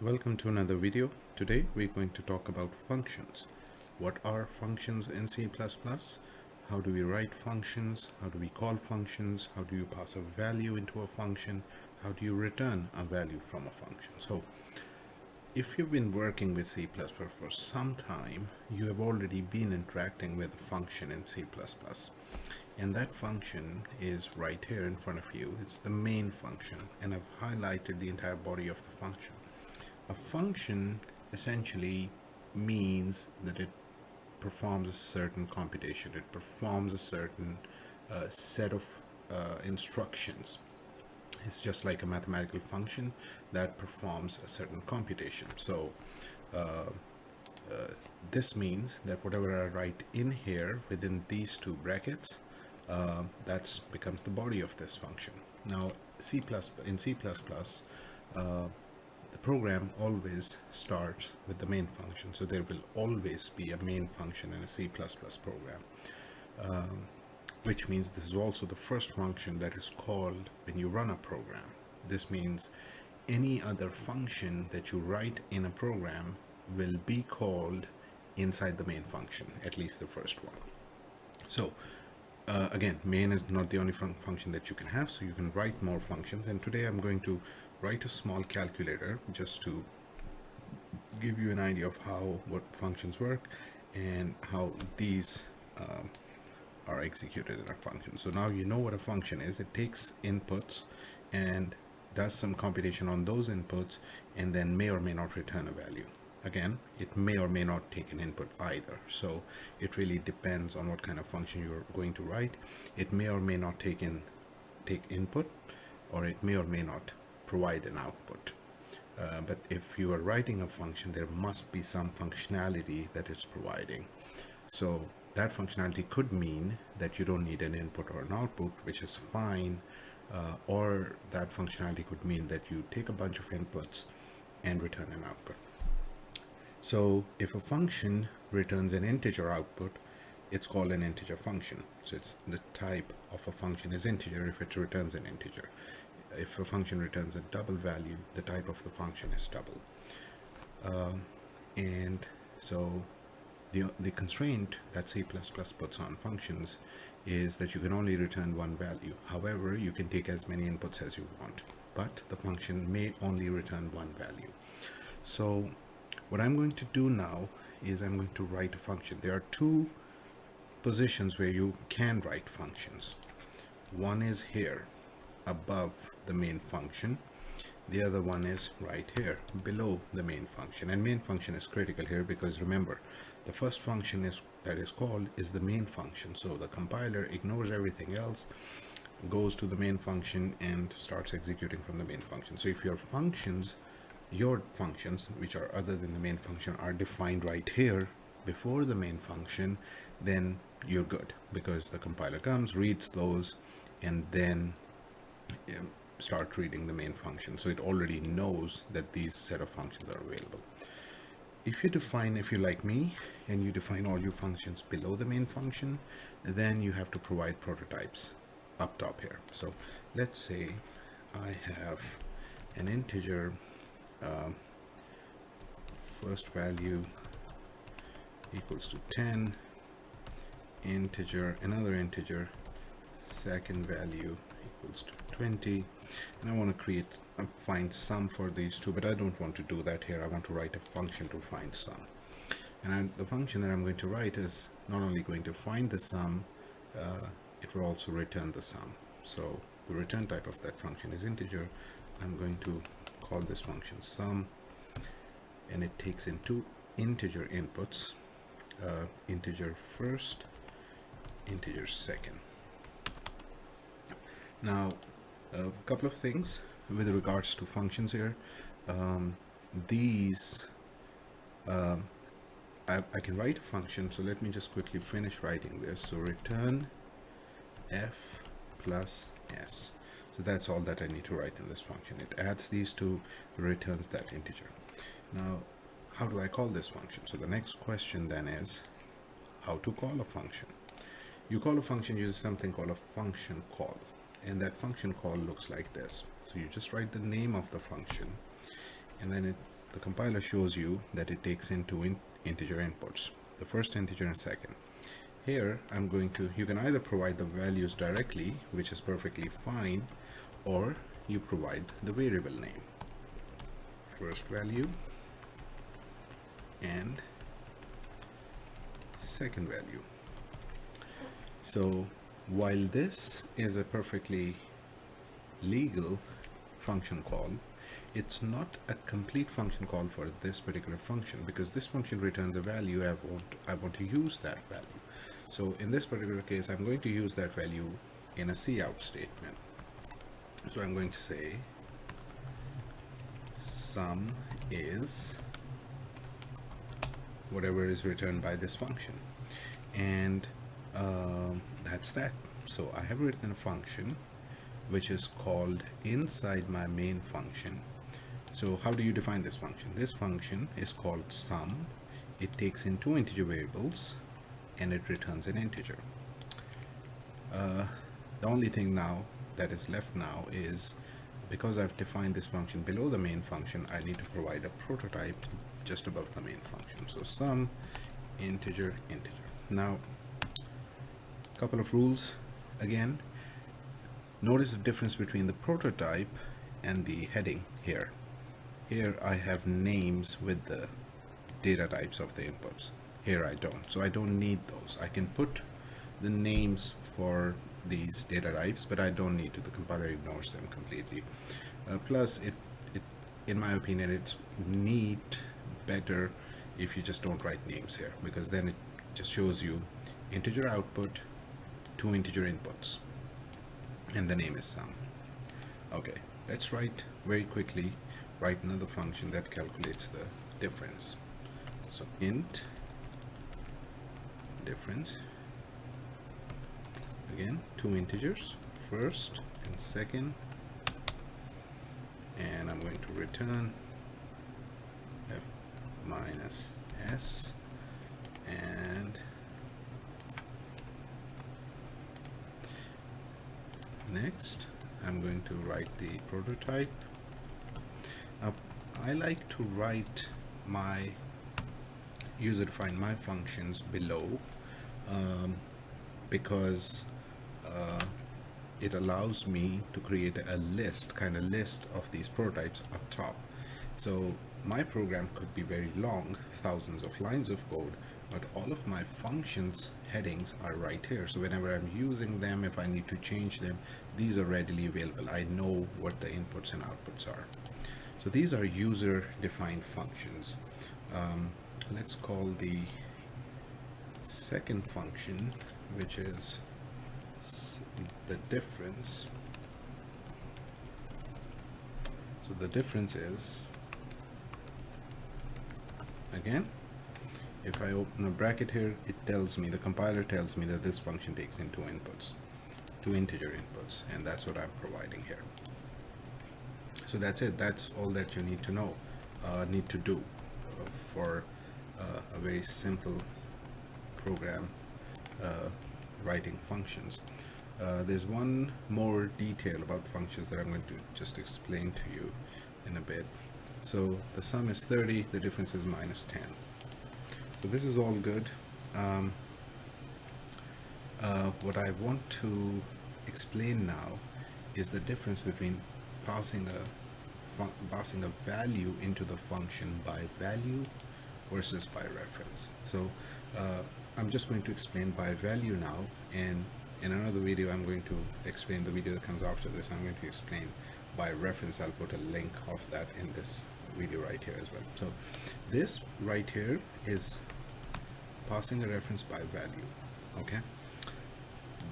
Welcome to another video. Today we're going to talk about functions. What are functions in C++? How do we write functions? How do we call functions? How do you pass a value into a function? How do you return a value from a function? So if you've been working with C++ for some time, you have already been interacting with a function in C++. And that function is right here in front of you. It's the main function, and I've highlighted the entire body of the function. A function essentially means that it performs a certain computation. It performs a certain set of instructions. It's just like a mathematical function that performs a certain computation. So this means that whatever I write in here within these two brackets, that becomes the body of this function. Now in C++, the program always starts with the main function, so there will always be a main function in a C++ program, which means this is also the first function that is called when you run a program. This means any other function that you write in a program will be called inside the main function, at least the first one. So again, main is not the only function that you can have, so you can write more functions. And today I'm going to write a small calculator just to give you an idea of what functions work and how these are executed in a function. So now you know what a function is. It takes inputs and does some computation on those inputs, and then may or may not return a value. Again, it may or may not take an input either, so it really depends on what kind of function you're going to write. It may or may not take input, or it may or may not provide an output. But if you are writing a function, there must be some functionality that it's providing. So that functionality could mean that you don't need an input or an output, which is fine, or that functionality could mean that you take a bunch of inputs and return an output. So if a function returns an integer output, it's called an integer function. So it's the type of a function is integer if it returns an integer. If a function returns a double value, the type of the function is double. And so the constraint that C++ puts on functions is that you can only return one value. However, you can take as many inputs as you want, but the function may only return one value. So what I'm going to do now is I'm going to write a function. There are two positions where you can write functions. One is here above the main function. The other one is right here below the main function. And main function is critical here because remember, the first function that is called is the main function. So the compiler ignores everything else, goes to the main function and starts executing from the main function. So if your functions which are other than the main function are defined right here before the main function, then you're good, because the compiler comes, reads those, and then start reading the main function. So it already knows that these set of functions are available. If you're like me and you define all your functions below the main function, then you have to provide prototypes up top here. So let's say I have an integer, first value equals to 10, integer, another integer, second value equals to 20, and I want to find sum for these two, but I don't want to do that here. I want to write a function to find sum, and the function that I'm going to write is not only going to find the sum, it will also return the sum. So the return type of that function is integer. I'm going to call this function sum, and it takes in two integer inputs, integer first, integer second. Now a couple of things with regards to functions here. I can write a function, so let me just quickly finish writing this. So return f plus s. So that's all that I need to write in this function. It adds these two, returns that integer. Now, how do I call this function? So the next question then is how to call a function. You call a function using something called a function call, and that function call looks like this. So you just write the name of the function, and then the compiler shows you that it takes in two integer inputs, the first integer and second. Here I'm going to, you can either provide the values directly, which is perfectly fine, or you provide the variable name, first value and second value. So while this is a perfectly legal function call, it's not a complete function call for this particular function, because this function returns a value. I want to use that value. So in this particular case, I'm going to use that value in a cout statement. So I'm going to say sum is whatever is returned by this function, and that's that. So I have written a function which is called inside my main function. So how do you define this function? This function is called sum. It takes in two integer variables and it returns an integer. The only thing now that is left now is, because I've defined this function below the main function, I need to provide a prototype just above the main function. So sum integer integer. Now, a couple of rules again. Notice the difference between the prototype and the heading here. Here I have names with the data types of the inputs. Here I don't. So I don't need those. I can put the names for these data types, but I don't need to. The compiler ignores them completely. Plus, it in my opinion, it's neat better if you just don't write names here, because then it just shows you integer output, two integer inputs, and the name is sum. Okay, let's write another function that calculates the difference. So int difference, again two integers, first and second, and I'm going to return f minus s, and next I'm going to write the prototype. Now I like to write my user-defined my functions below, because it allows me to create a list of these prototypes up top. So my program could be very long, thousands of lines of code, but all of my functions headings are right here. So whenever I'm using them, if I need to change them, these are readily available. I know what the inputs and outputs are. So these are user-defined functions. Let's call the second function, which is the difference. So the difference is, again, if I open a bracket here, it tells me, the compiler tells me that this function takes in two inputs, two integer inputs, and that's what I'm providing here. So that's it. That's all that you need to know, need to do for a very simple program writing functions. There's one more detail about functions that I'm going to just explain to you in a bit. So the sum is 30, the difference is minus 10. So this is all good. What I want to explain now is the difference between passing a value into the function by value versus by reference. So I'm just going to explain by value now, and in another video I'm going to explain, the video that comes after this, I'm going to explain by reference. I'll put a link of that in this video right here as well. So this right here is passing a reference by value. Okay,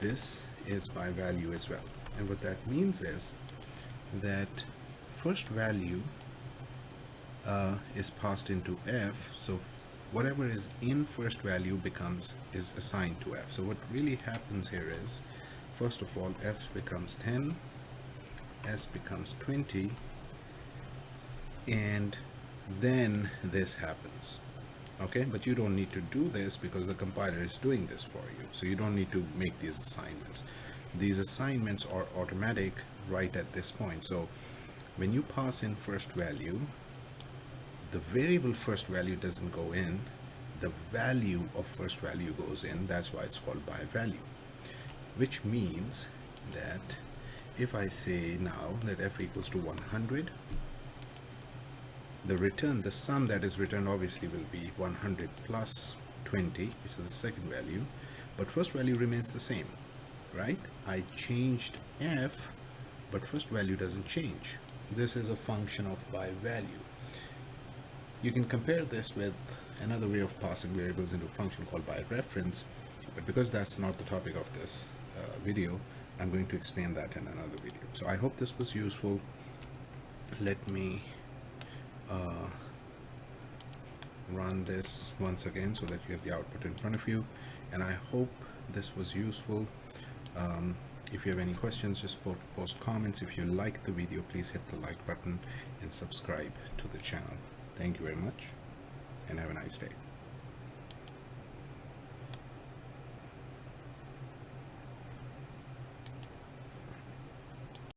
this is by value as well, and what that means is that first value is passed into f, so whatever is in first value is assigned to f. So what really happens here is, first of all, f becomes 10, s becomes 20, and then this happens. Okay, but you don't need to do this because the compiler is doing this for you, so you don't need to make these assignments. These assignments are automatic right at this point. So when you pass in first value, the variable first value doesn't go in, the value of first value goes in. That's why it's called by value, which means that if I say now that f equals to 100, the sum that is returned obviously will be 100 plus 20, which is the second value, but first value remains the same, right? I changed f, but first value doesn't change. This is a function of by value. You can compare this with another way of passing variables into a function called by reference, but because that's not the topic of this video, I'm going to explain that in another video. So I hope this was useful. Let me run this once again so that you have the output in front of you, and I hope this was useful. If you have any questions, just post comments. If you like the video, please hit the like button and subscribe to the channel. Thank you very much, and have a nice day.